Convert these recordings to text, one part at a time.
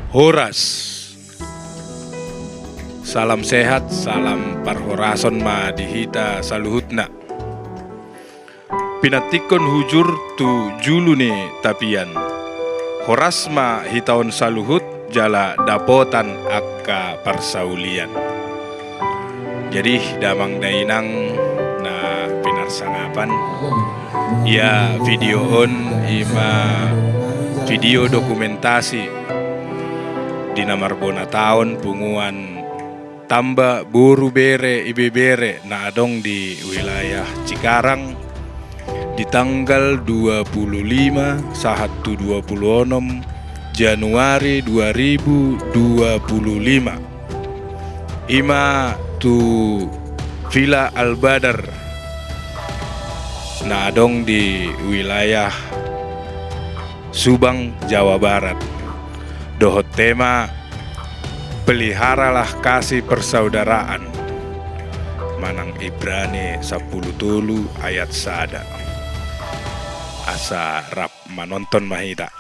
Horas. Salam sehat, salam parhorason ma dihita saluhutna. Pinatikon hujur tu julune tapian. Horas ma hitaon saluhut jala dapotan akka parsaulian. Jadi damang dainang na pinarsangapan ya videoon ima video dokumentasi di Namarbona tahun punguan tamba buru bere ibe bere na adong di wilayah Cikarang di tanggal 25 sahatu 26 Januari 2025 ima tu Villa Al-Badar na adong di wilayah Subang, Jawa Barat. Dohot tema peliharalah kasih persaudaraan. Manang Ibrani 10 tulu ayat sada. Asa rap manonton mahita.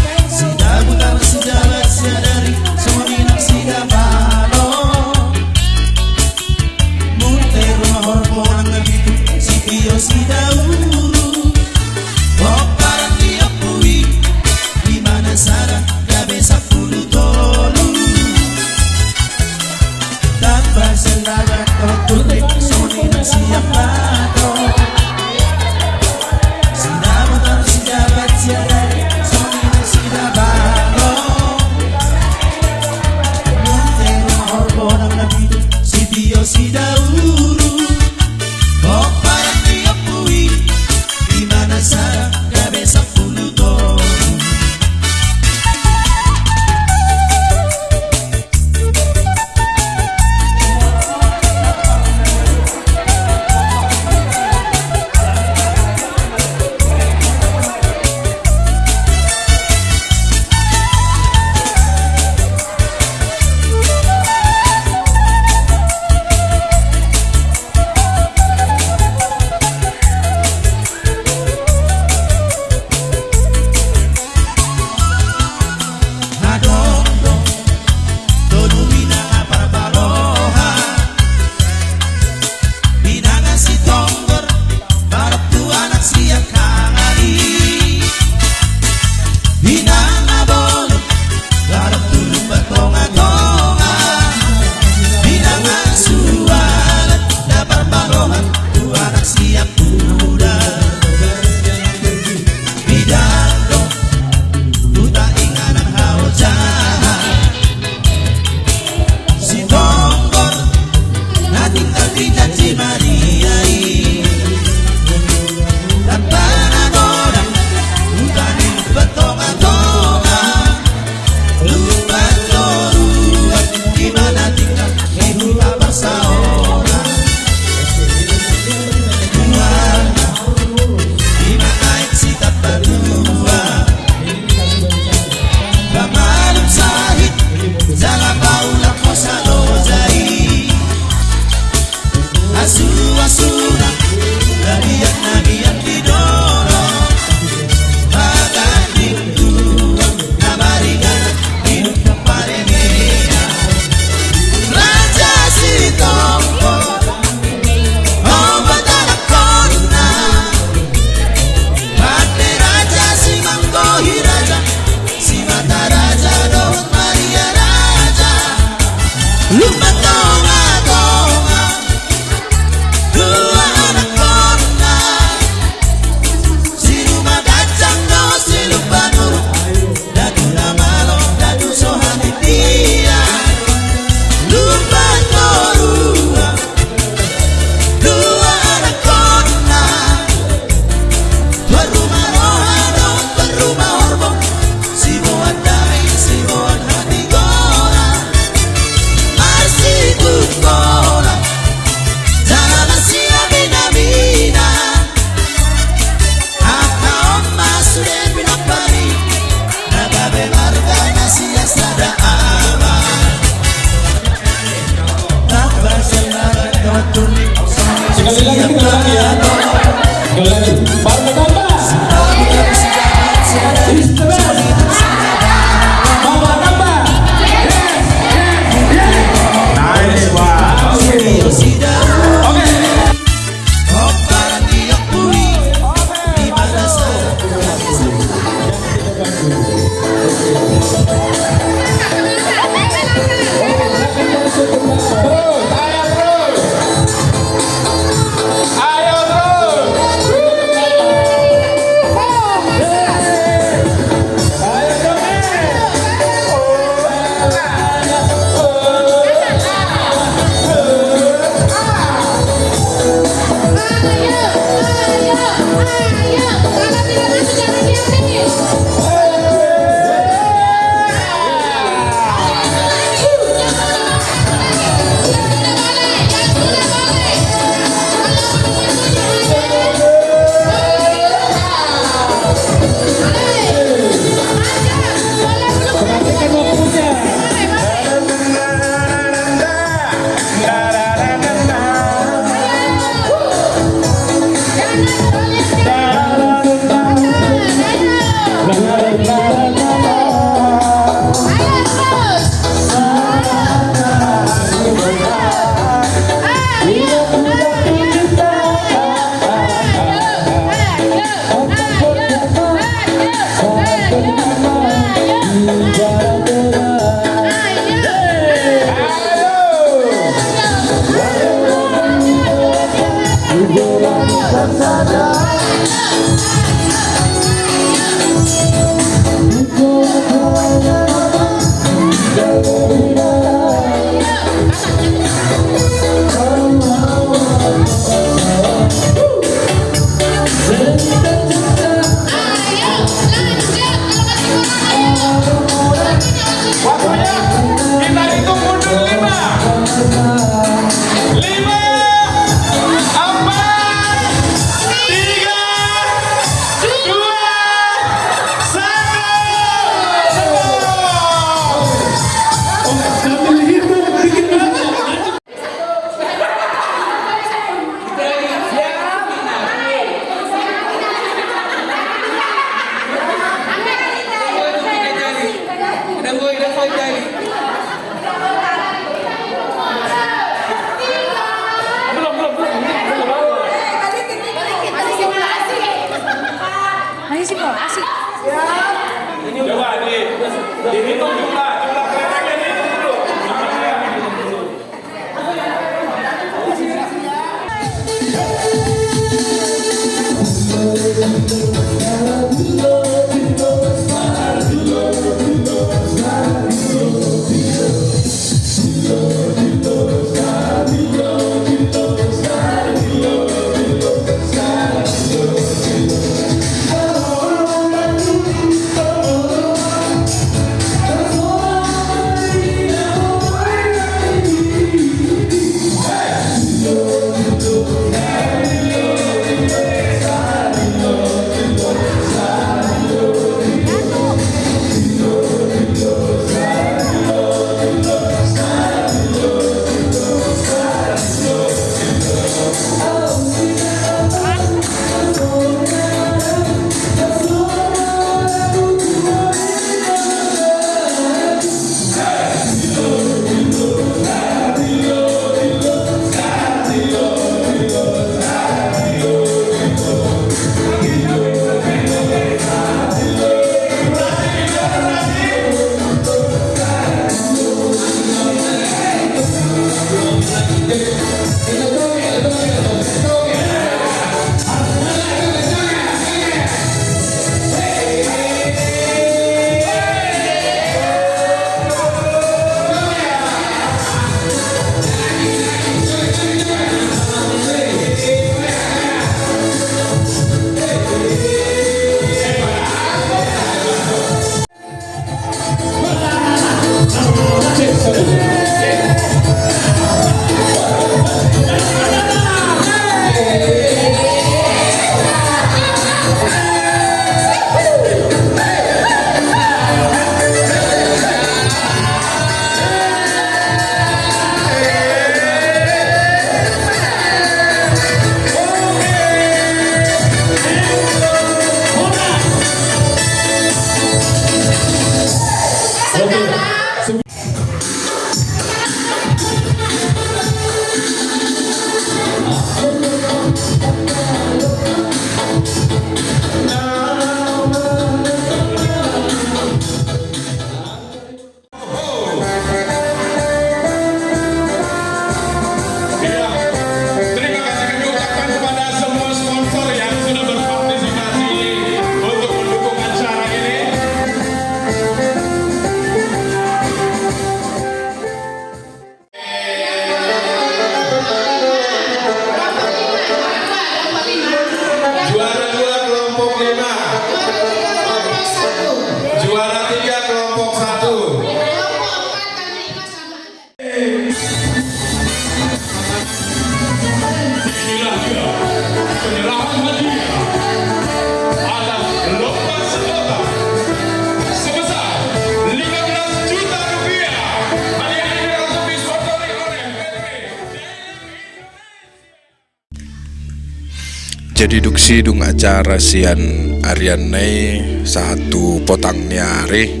Jadi duksi dung acara sian arian nai satu potang niari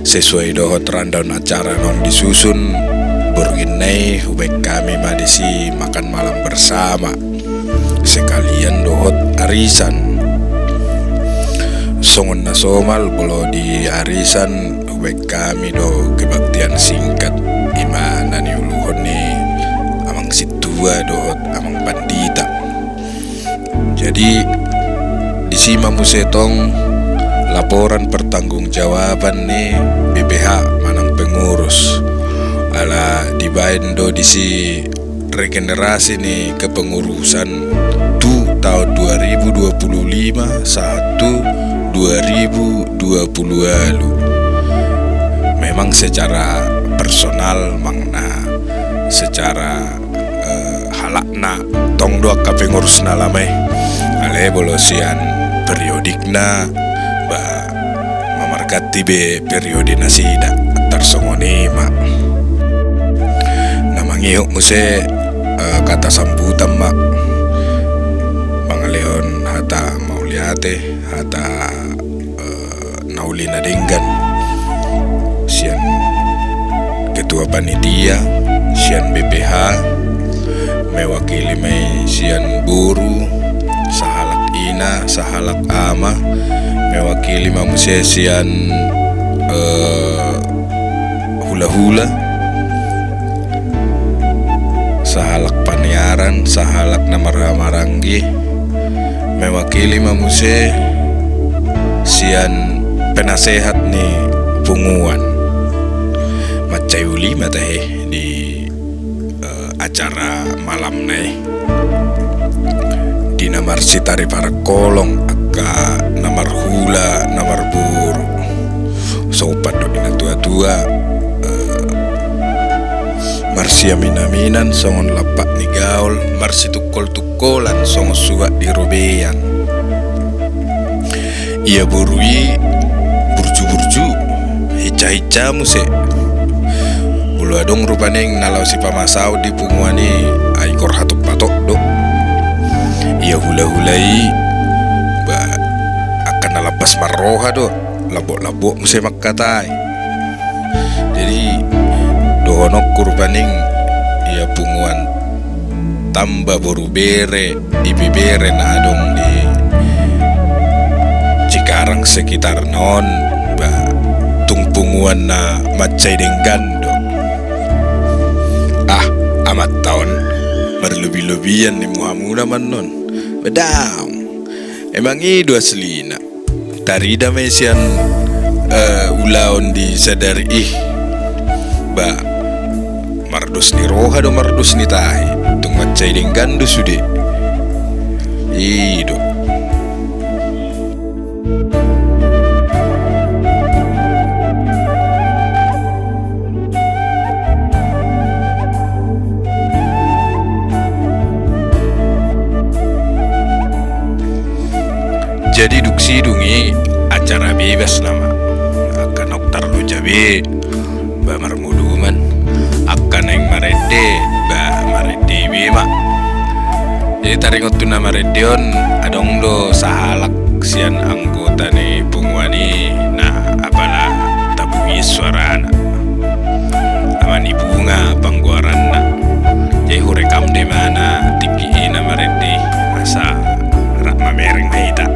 sesuai dohot rundown acara non disusun burgin nai hubek kami madisi makan malam bersama sekalian dohot arisan songon na somal bolo di arisan hubek kami do kebaktian singkat ima nani uluhon ni amang situa dohot amang pandita. Jadi disima musetong laporan pertanggungjawaban nih BPH manang pengurus ala dibain do disi regenerasi nih kepengurusan tu tahun 2025 2020 lalu. Memang secara personal mangna secara halakna tong doa kapengurus nalamai ale bolosian periodikna ba mamarkati be periode nasida antar songonema namangihok muse kata sambutan mak pangaleon hata mauliate hata naulina denggan sian ketua panitia sian BPH mewakili mai sian buru sahalak ina sahalak ama mewakili mamusia sian hula-hula sahalak paniaran sahalak namaranggi mewakili mamusia sian penasehat ni punguan macayuli matahe di acara malam nai di namar sitari para kolong akka namar hula namar buru sopat do ina tua-tua marsia minaminan songon lapak ni gaul marsi tukol-tukolan songon suak di robean ia burui burju-burju hica-hica muse bulu adong rupaneng nalau si pamasau di punguani aikor hatuk patok dok ia hula-hulai ba akan nalapas maroha do labok-labok muse makkatai jadi dohonok kurpaning ia punguan tambah boru bere ibibere na adong di Cikarang sekitar non ba tungpunguan na macay denggan amat tahun berlebih-lebihan ni muhamuna man non bedang emang itu aslina tarida mesian ulaon di sadari ba mardus ni roha do mardus ni tahi tung macay denggan do sude ido. Jadi duksi dungi acara bebas nama akan oktar lu jabe ba marmuduman akan yang marede ba marede bema jadi taringot tu nama redeon adong do sahalak sian anggota ni punguani na apalah tabungi suarana amani bunga pangguaranna jadi hurekam de mana tiki na marede asa rak mamereng maita.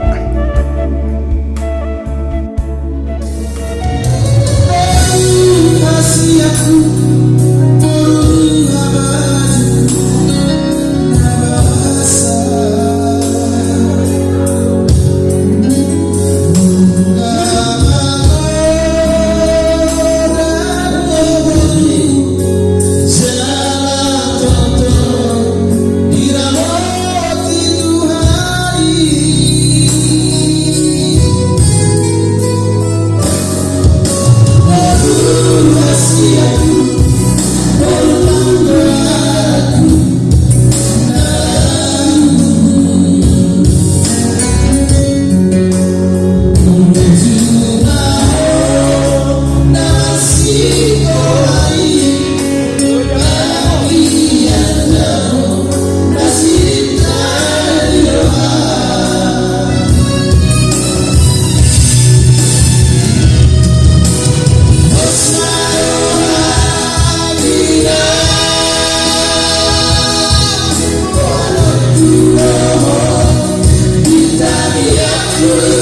Aku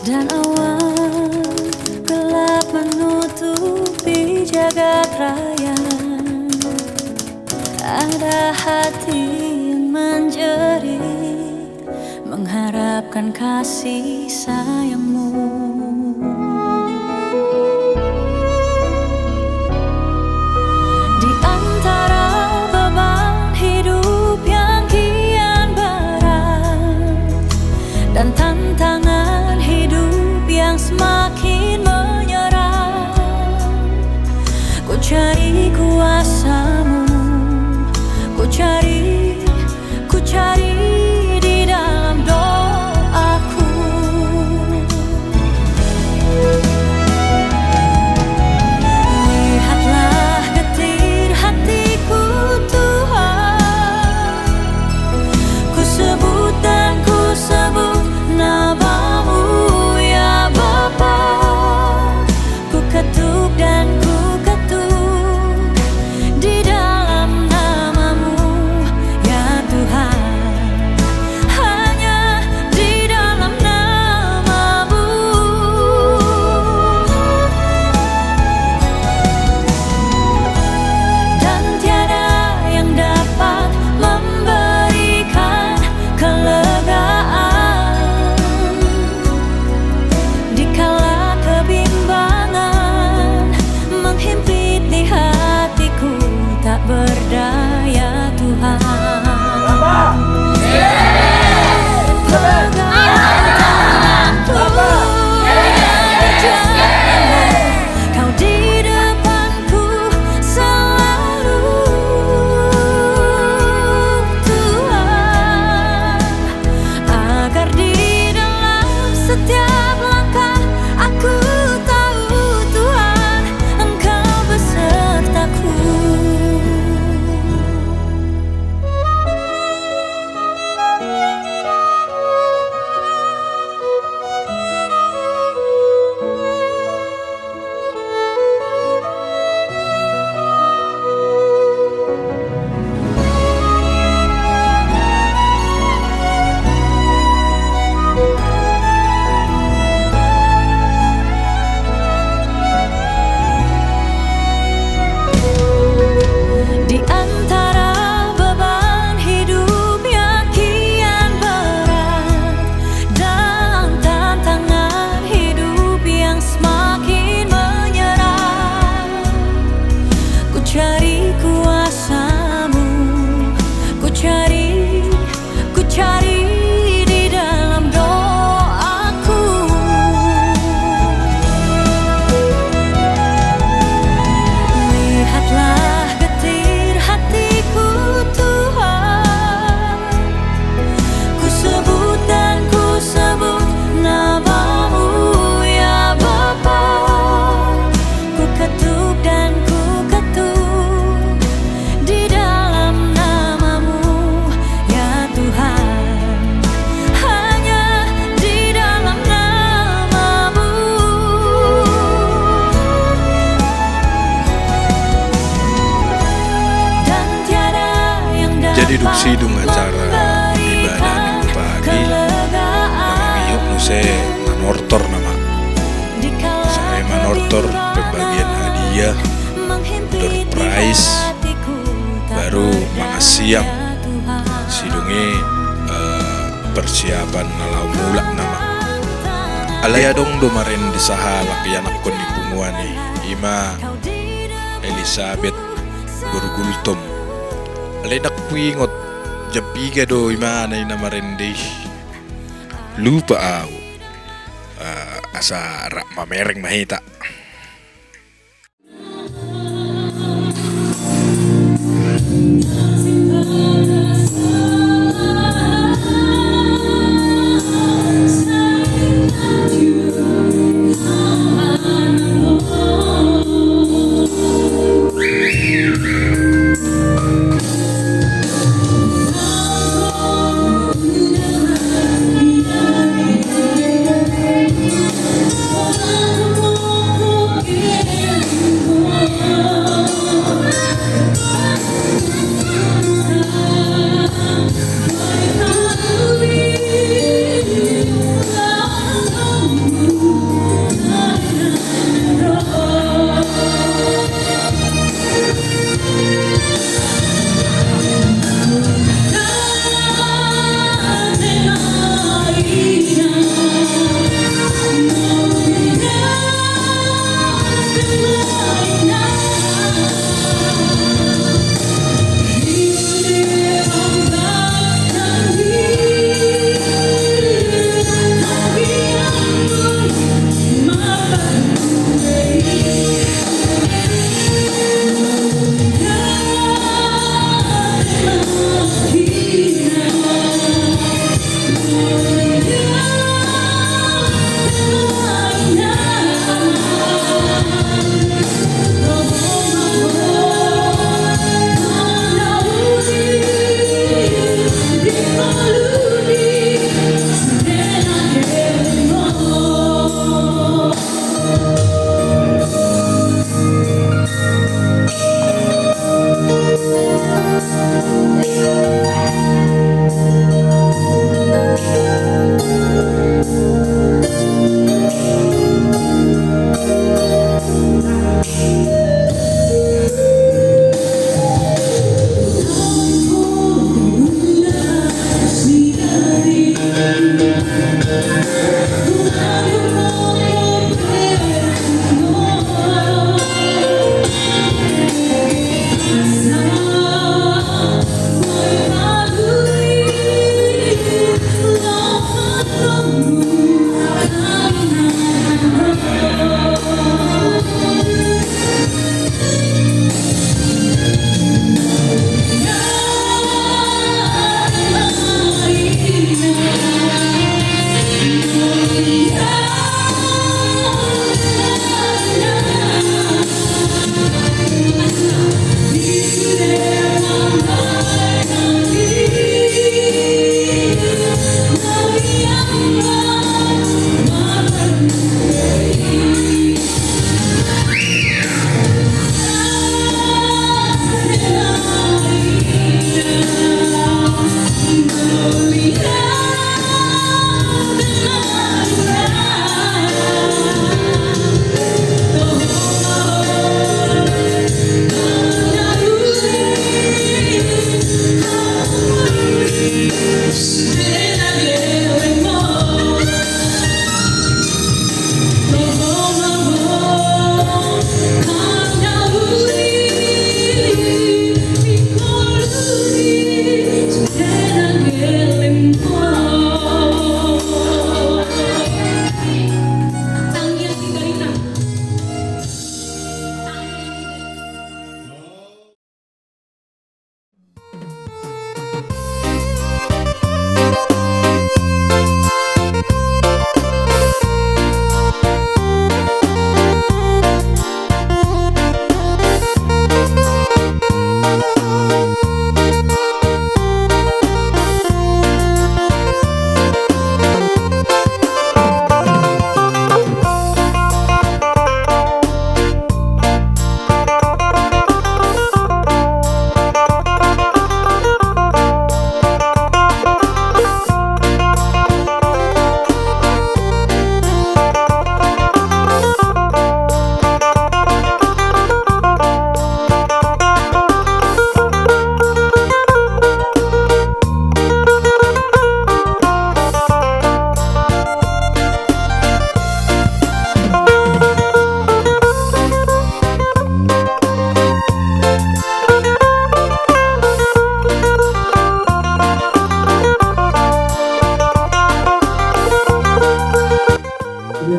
dan awan gelap menutupi jagat raya. Ada hati yang menjerit mengharapkan kasih sayangmu. Di antara beban hidup yang kian berat dan tantangan hidup yang semakin menyerang, ku cari kuasamu, ku cari di dalam doaku. Lihatlah getir hatiku Tuhan, ku sebut dan ku sebut setiap langkah aku tahu Tuhan Engkau besertaku. Di antara beban hidup yang kian berat dan tantangan hidup yang semakin menyerang, ku cari kuasa-Mu, ku cari di dalam doaku. Lihatlah getir hatiku Tuhan, ku sebut dan ku sebut nama-Mu ya Bapa, ku ketuk dan ku ketuk di dalam nama-Mu ya Tuhan, hanya di dalam nama-Mu. Dan tiada yang Jadi dapat sidung acara ibadah minggu pagi namang iyok muse manortor nama. Saya manortor pembagian hadiah, door prize, baru mangasiang sidungi persiapan nalau mulak nama. Alaya dong domaren disaha laki anak kon di punguan nih Ima Elizabeth Burgultom. Alay nakpuingot japiga do ima na inamaren di lupa ako asa rak mamereng mahita.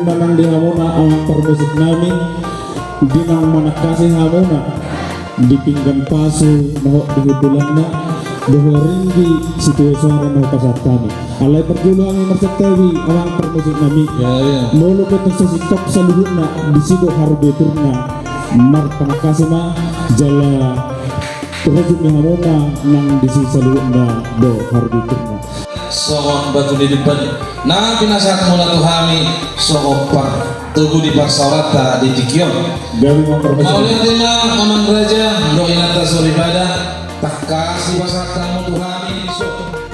nanang di hamuna ang permusik namin dinang manakasi hamuna di pinggan pasu mahok di hudulan na bahwa ringgi situasi mau pasar kami alai perjuangan mersetewi awang permusik nami mulu kita sesikop seluruhnya di situ harga turna mar panakasi na jala terus di hamuna nang di sisi seluruhnya do harga turna sohon batu di depan nah pinasahat mula tuhami sohopar tugu di parsaurata di tikion gawi mau permusik mauliatina aman raja doinata soribada tak kasih pasat kamu tuhami di soto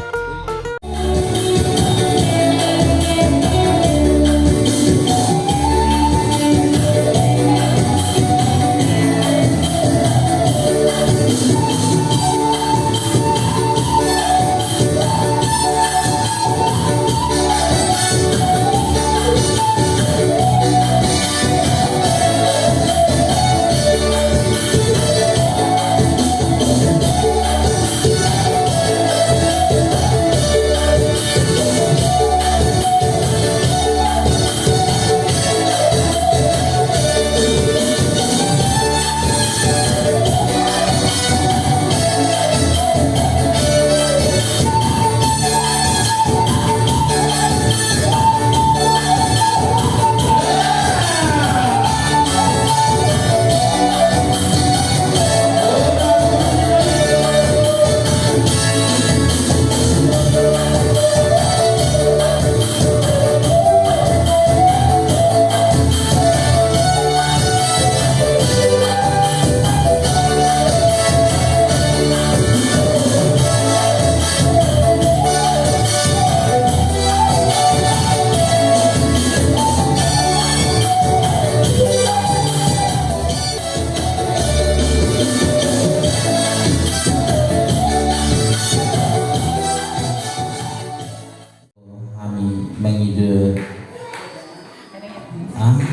mengide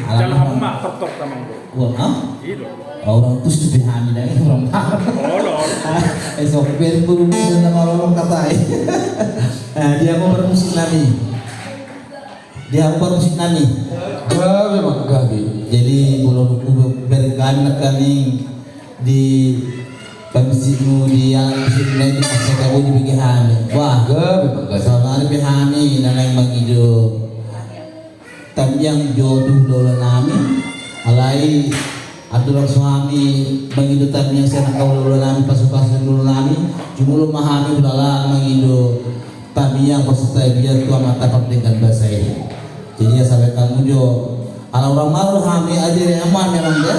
Jalan apa mak tok tamang bro. Iya. orang tuh sudah hamil lagi orang sopir buru dan orang katai dia mau bermusik nami memang gabi jadi belum berkan kami di pemisimu di yang musik itu pas kamu dibikin hamil wah memang sama lebih hamil dan yang menghidup tapi yang jodoh dola nami alai aturan suami menghidup yang saya nak kau dola nami pasukan dola nami cuma lu memahami dola menghidup tapi yang peserta biar tua mata pentingkan bahasa ini jadi ya sampai kamu jo kalau orang malu hamil aja aman memang dia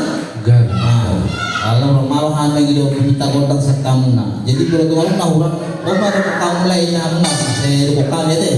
kalau orang malu hamil gitu minta kontak sertamu nah jadi kalau tuh orang orang ada kamu lainnya mas saya bukan ya deh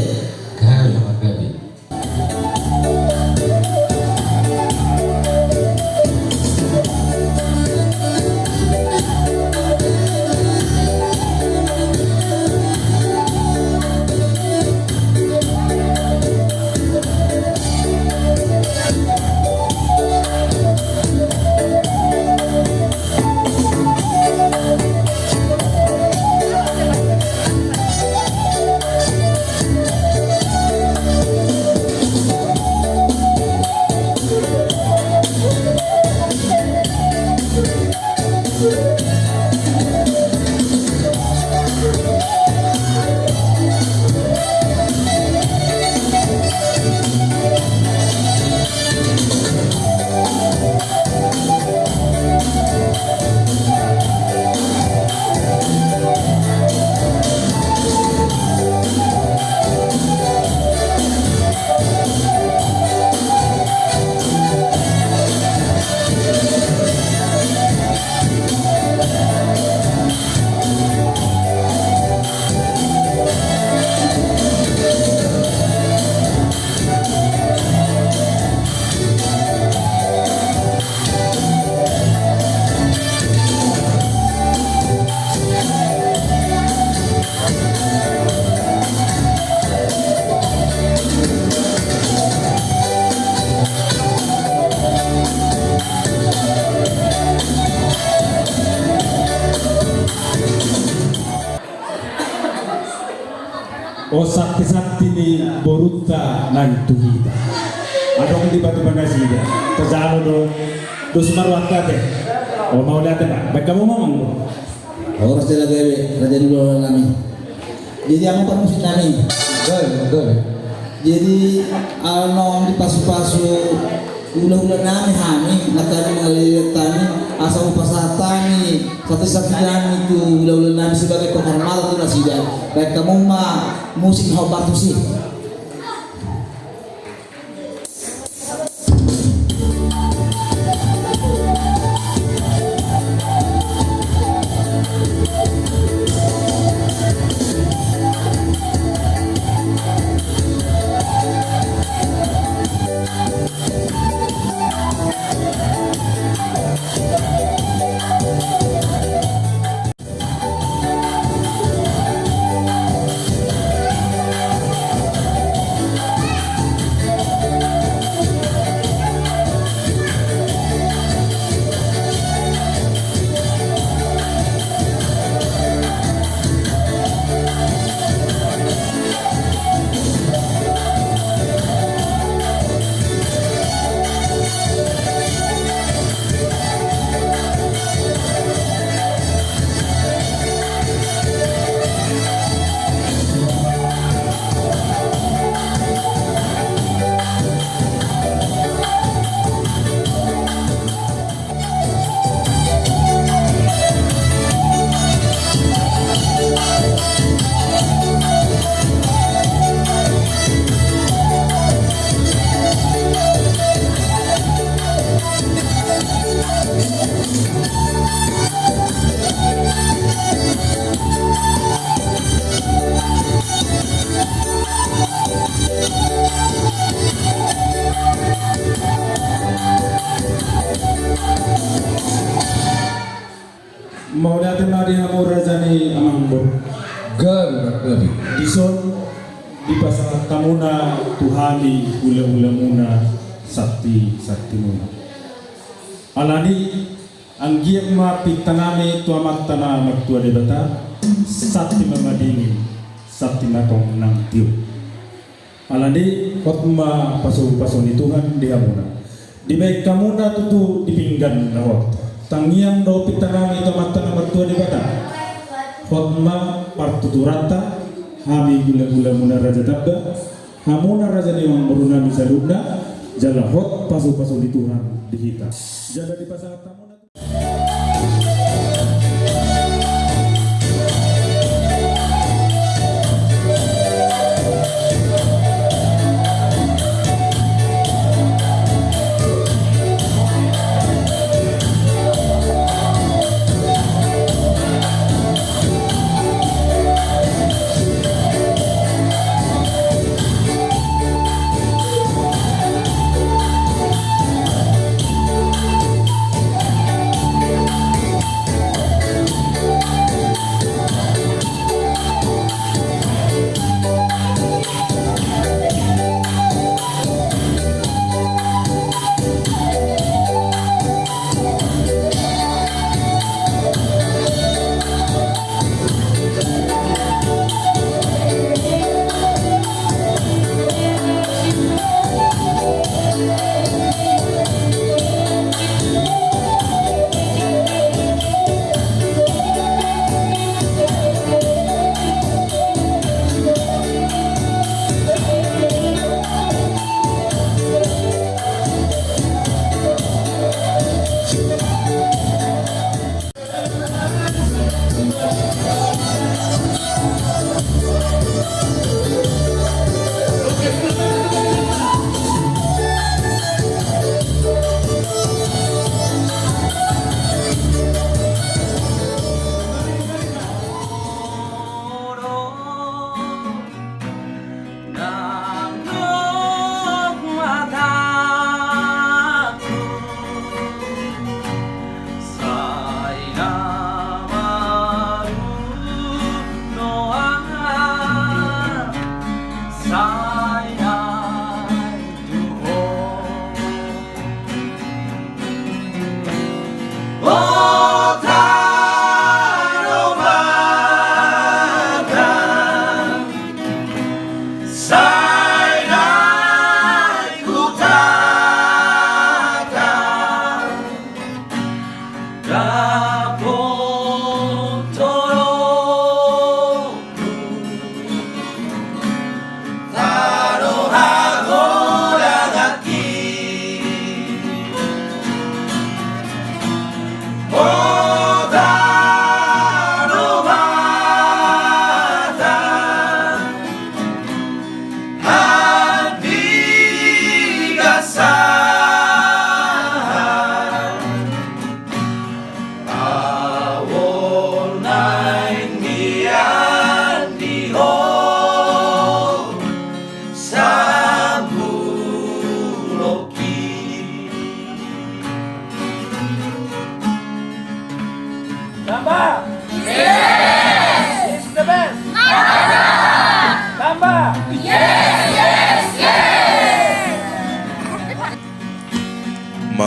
O sakti-sakti ni boruta nang tuhida Adong di batu bandasi dia. Terjalo do Sumarwat kate. Oh mau lihat Pak. Baik kamu ngomong. Orang sudah gawe raja dulu nami. Jadi aku kan musik nami. Gawe. Jadi along di pasu-pasu ulah-ulah nami hani nakani mengalir tani asal upasatani satu-satu nami itu ulah-ulah nami sebagai penghormatan itu nasidah. Baik kamu mah musik hobat sih. Mau lihat nadi hamu rajani amangbo. Gabi. Dison di pasar tamuna tuhani ula-ula muna sakti muna. Alani ang giyak ma pitanami tuamat tanah magtua debata sakti mamadini sakti matong nang tiu. Alani hotma paso ni Tuhan dia muna. Di baik kamuna tutu dipinggan nawat. Tangiang do pitanami tuamat tanah magtua debata. Hotma partuturata hami gula-gula muna raja tabda hamuna raja ni mang beruna misaluna jala hot pasu di Tuhan dihita jada di pasar tamuna.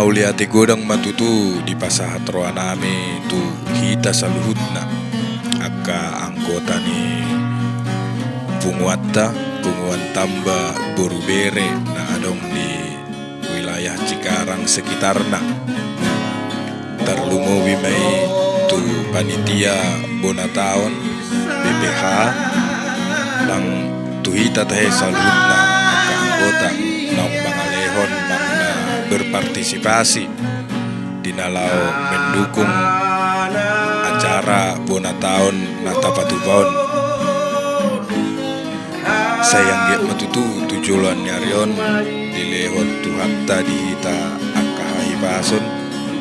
uliati godang matutu di pasahat roaname tu kita saluhutna akka anggota ni punguatta punguan tamba borubere na adong di wilayah Cikarang sekitarna terlumo bimai tu panitia bonataon BPH lang tuhita tahe saluhutna akka anggota nang pangalehon makna berpartisipasi di nalau mendukung acara bonataon nata patubon sayang giat matutu tujuan nyarion dilehot tuhatta dihita akka hibason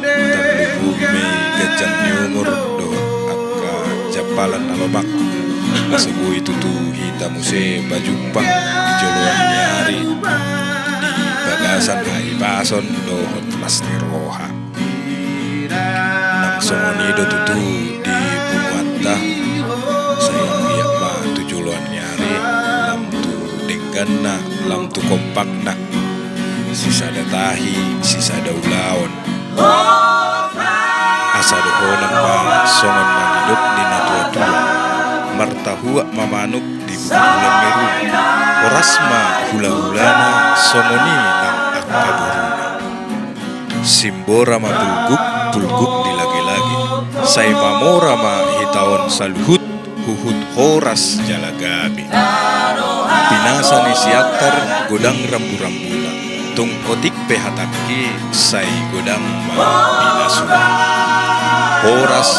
terlubu bime gajang nyumur do akka japalan nalomak sebuah itu tu hita muse bajumpa di joluan nyari di bagasan hibason do hot pasti roha nang songoni do tutu di punguatta sayang giat ma tujuan nyari lam tu degana lam tu kompakna sisa datahi sisa daulaon asa dohonan pa songon manidok di natua-tua martahua mamanuk di bulan meru orasma hula-hulana songoni nang akka buruna simbora ma pulguk di lagi-lagi say mamora ma hitaon saluhut huhut horas jalagabi pinasa ni siaktar godang rambu-rambuna tung otik pehataki say godang ma pinasuna horas